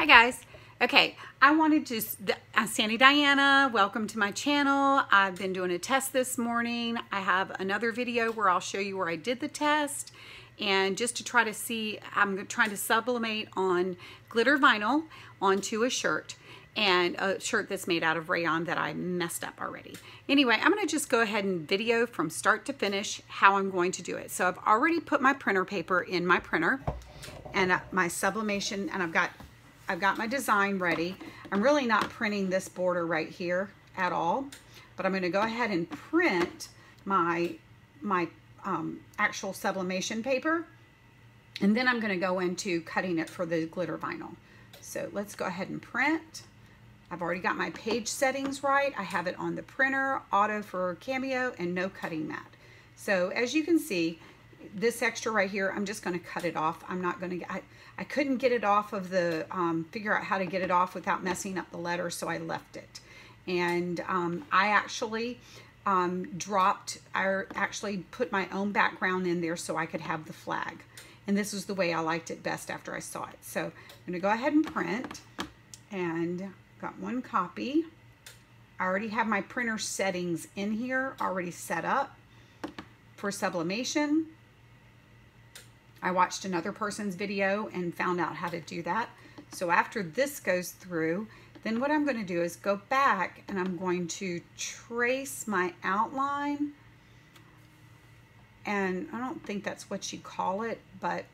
guys. Okay, I wanted to, Sandy Diana, welcome to my channel. I've been doing a test this morning. I have another video where I'll show you where I did the test. And just to try to see, I'm trying to sublimate on glitter vinyl onto a shirt. And a shirt that's made out of rayon that I messed up already. Anyway, I'm gonna just go ahead and video from start to finish how I'm going to do it. So I've already put my printer paper in my printer and my sublimation, and I've got my design ready. I'm really not printing this border right here at all, but I'm gonna go ahead and print my actual sublimation paper, and then I'm gonna go into cutting it for the glitter vinyl. So let's go ahead and print. I've already got my page settings right. I have it on the printer, auto for Cameo, and no cutting mat. So as you can see, this extra right here, I'm just gonna cut it off. I'm not gonna, I couldn't get it off of the, figure out how to get it off without messing up the letter, so I left it. And I actually put my own background in there so I could have the flag. And this is the way I liked it best after I saw it. So I'm gonna go ahead and print, and got one copy. I already have my printer settings in here already set up for sublimation. I watched another person's video and found out how to do that. So after this goes through, then what I'm going to do is go back and I'm going to trace my outline. And I don't think that's what you call it, but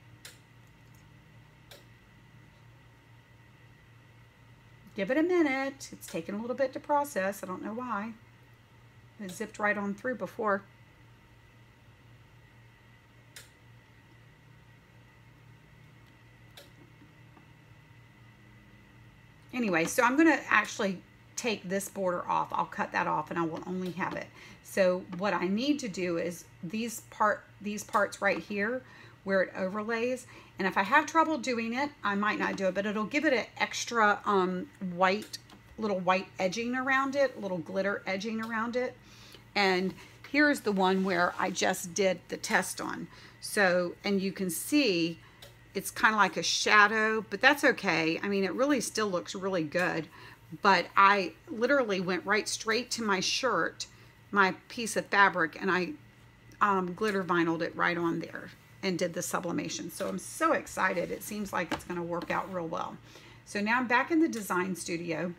give it a minute. It's taking a little bit to process. I don't know why. It zipped right on through before. Anyway, so I'm going to actually take this border off. I'll cut that off and I will only have it. So what I need to do is these parts right here where it overlays, and if I have trouble doing it, I might not do it, but it'll give it an extra little white edging around it, little glitter edging around it. And here's the one where I just did the test on. So, and you can see it's kind of like a shadow, but that's okay. I mean, it really still looks really good, but I literally went right straight to my shirt, my piece of fabric, and I glitter vinyled it right on there and did the sublimation. So I'm so excited. It seems like it's gonna work out real well. So now I'm back in the design studio,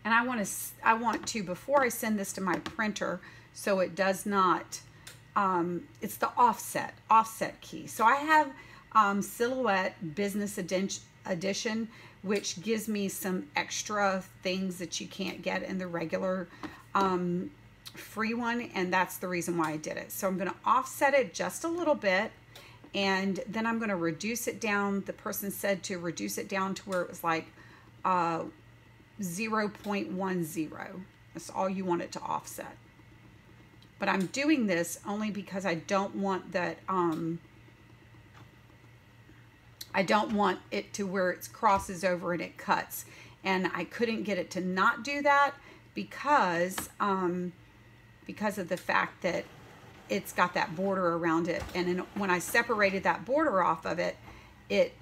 and I want to, before I send this to my printer, so it does not, it's the offset key. So I have Silhouette Business Edition, which gives me some extra things that you can't get in the regular free one, and that's the reason why I did it. So I'm going to offset it just a little bit, and then I'm going to reduce it down. The person said to reduce it down to where it was like 0.10. That's all you want it to offset. But I'm doing this only because I don't want that I don't want it to where it crosses over and it cuts. And I couldn't get it to not do that because of the fact that it's got that border around it. And when I separated that border off of it, it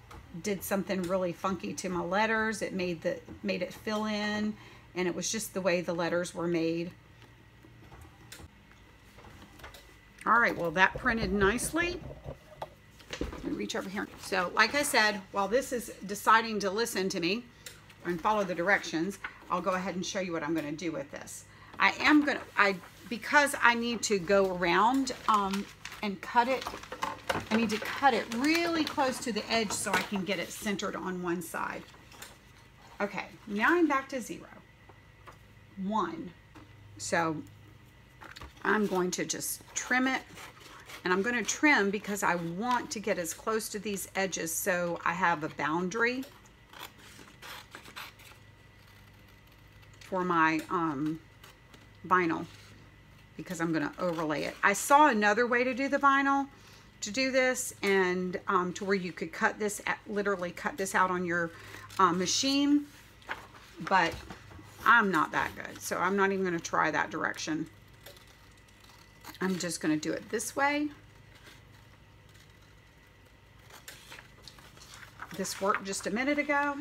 did something really funky to my letters. It made it fill in, and it was just the way the letters were made. All right, well, that printed nicely. Let me reach over here. So like I said, while this is deciding to listen to me and follow the directions, I'll go ahead and show you what I'm going to do with this. Because I need to go around and cut it, I need to cut it really close to the edge so I can get it centered on one side. Okay, now I'm back to 0, 1. So I'm going to just trim it. And I'm going to trim because I want to get as close to these edges so I have a boundary for my vinyl, because I'm going to overlay it. I saw another way to do the vinyl, to do this, and to where you could cut this, literally cut this out on your machine, but I'm not that good. So I'm not even going to try that direction. I'm just going to do it this way. This worked just a minute ago.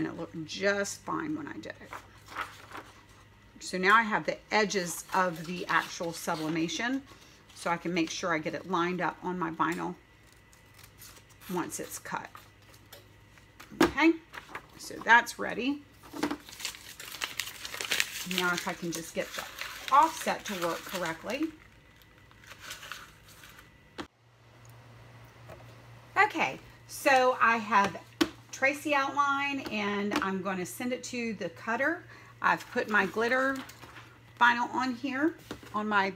and it looked just fine when I did it. So now I have the edges of the actual sublimation, so I can make sure I get it lined up on my vinyl once it's cut. Okay, so that's ready. Now if I can just get the offset to work correctly. Okay, so I have traced the outline and I'm going to send it to the cutter. I've put my glitter vinyl on here on my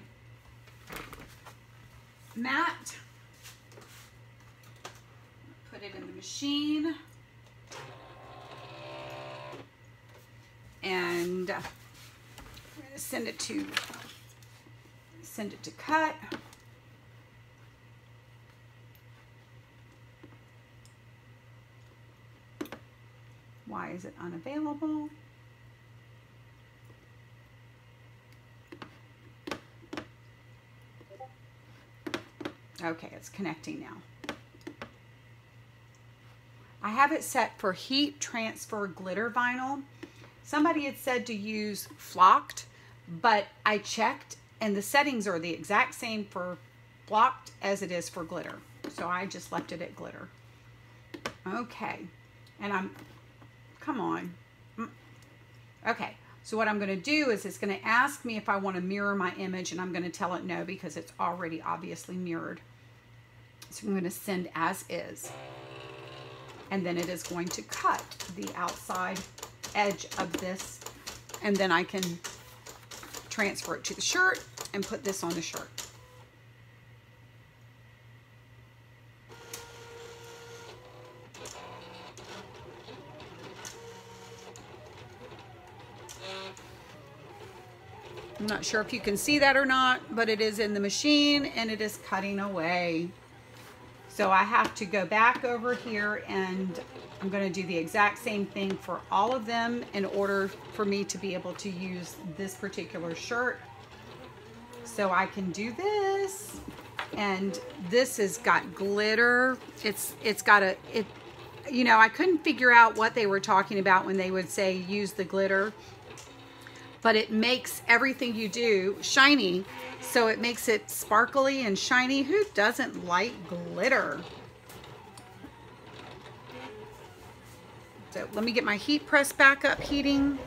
mat. Put it in the machine. And I'm going to send it to cut. Why is it unavailable? Okay, it's connecting now. I have it set for heat transfer glitter vinyl. Somebody had said to use flocked, but I checked and the settings are the exact same for flocked as it is for glitter. So I just left it at glitter. Okay, and come on. Okay, so what I'm going to do is it's going to ask me if I want to mirror my image, and I'm going to tell it no because it's already obviously mirrored. So I'm going to send as is. And then it is going to cut the outside edge of this, and then I can transfer it to the shirt and put this on the shirt. I'm not sure if you can see that or not, but it is in the machine and it is cutting away. So I have to go back over here and I'm going to do the exact same thing for all of them in order for me to be able to use this particular shirt. So I can do this, and this has got glitter. It's got a, you know, I couldn't figure out what they were talking about when they would say use the glitter, but it makes everything you do shiny. So it makes it sparkly and shiny. Who doesn't like glitter? So let me get my heat press back up heating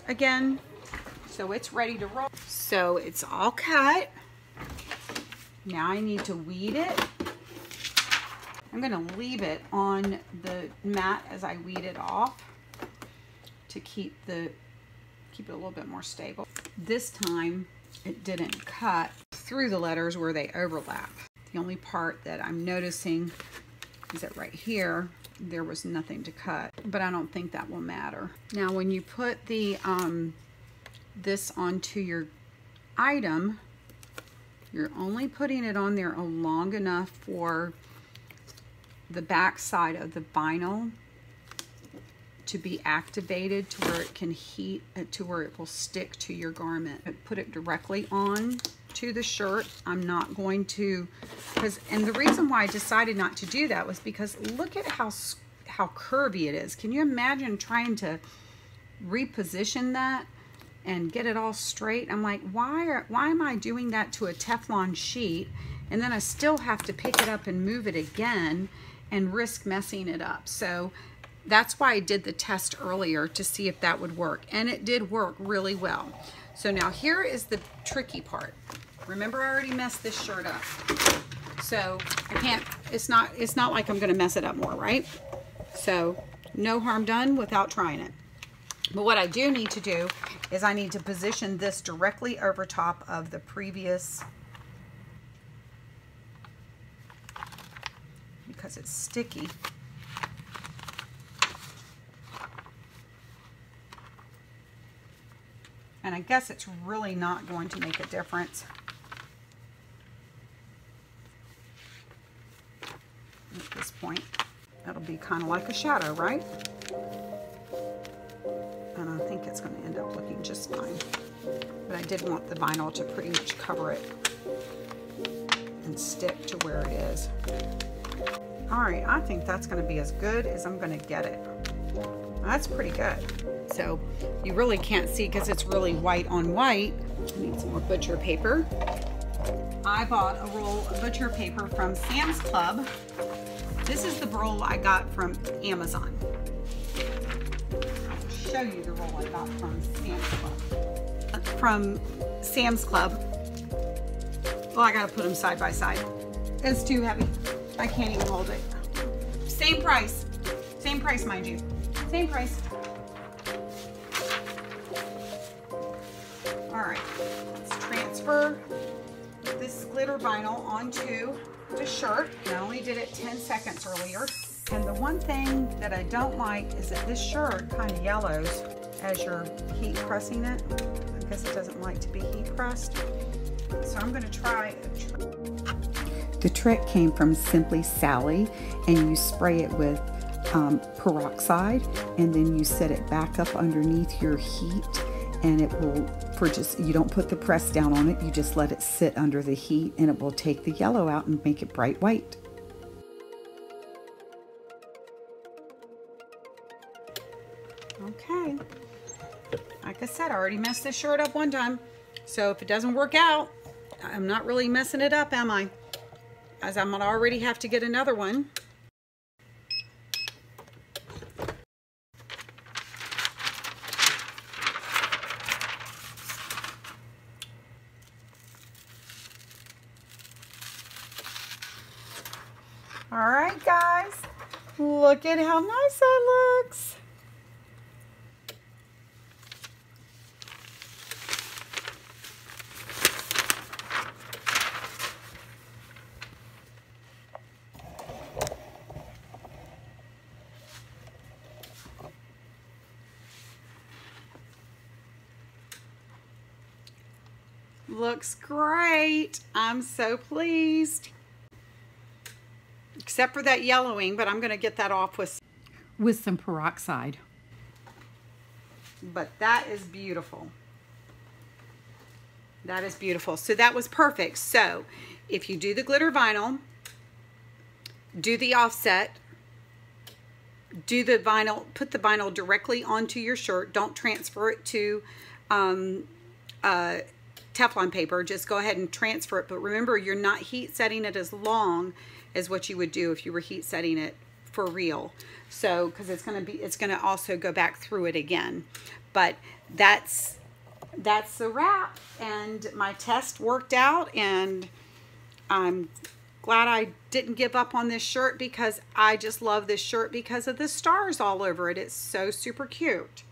again. So it's ready to roll. So it's all cut. Now I need to weed it. I'm gonna leave it on the mat as I weed it off to keep it a little bit more stable. This time it didn't cut through the letters where they overlap. The only part that I'm noticing is that right here there was nothing to cut, but I don't think that will matter. Now when you put the this onto your item, you're only putting it on there long enough for the back side of the vinyl to be activated to where it can heat, to where it will stick to your garment. Put it directly on to the shirt. I'm not going to, and the reason why I decided not to do that was because look at how curvy it is. Can you imagine trying to reposition that and get it all straight? I'm like, why am I doing that to a Teflon sheet, and then I still have to pick it up and move it again and risk messing it up? So that's why I did the test earlier to see if that would work, and it did work really well. So now here is the tricky part. Remember, I already messed this shirt up, so I can't, it's not like I'm gonna mess it up more, right? So no harm done without trying it. But what I do need to do is I need to position this directly over top of the previous, because it's sticky. And I guess it's really not going to make a difference. At this point, that'll be kind of like a shadow, right? And I think it's going to end up looking just fine. But I did want the vinyl to pretty much cover it and stick to where it is. All right, I think that's going to be as good as I'm going to get it. That's pretty good. So you really can't see because it's really white on white. I need some more butcher paper. I bought a roll of butcher paper from Sam's Club. This is the roll I got from Amazon. I'll show you the roll I got from Sam's Club. From Sam's Club. Well, I gotta put them side by side. It's too heavy. I can't even hold it. Same price. Same price, mind you. Same price. All right, let's transfer this glitter vinyl onto the shirt. I only did it 10 seconds earlier. And the one thing that I don't like is that this shirt kind of yellows as you're heat pressing it. I guess it doesn't like to be heat pressed. So I'm gonna try a trick. The trick came from Simply Sally, and you spray it with peroxide, and then you set it back up underneath your heat, and it will, you don't put the press down on it, you just let it sit under the heat, and it will take the yellow out and make it bright white. Okay, like I said, I already messed this shirt up one time, so if it doesn't work out, I'm not really messing it up, am I? As I'm gonna already have to get another one. All right, guys, look at how nice that looks. Looks great. I'm so pleased. Except for that yellowing, but I'm going to get that off with some peroxide. But that is beautiful. That is beautiful. So that was perfect. So if you do the glitter vinyl, do the offset, do the vinyl, put the vinyl directly onto your shirt. Don't transfer it to Teflon paper. Just go ahead and transfer it. But remember, you're not heat setting it as long as what you would do if you were heat setting it for real. So, because it's gonna also go back through it again. But that's the wrap, and my test worked out, and I'm glad I didn't give up on this shirt, because I just love this shirt because of the stars all over it. It's so super cute.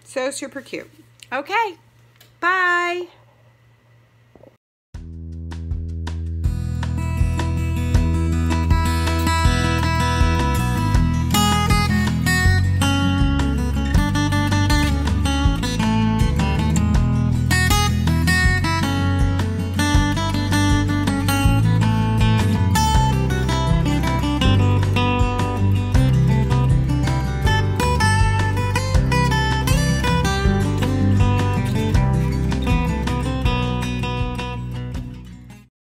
So super cute. Okay, bye.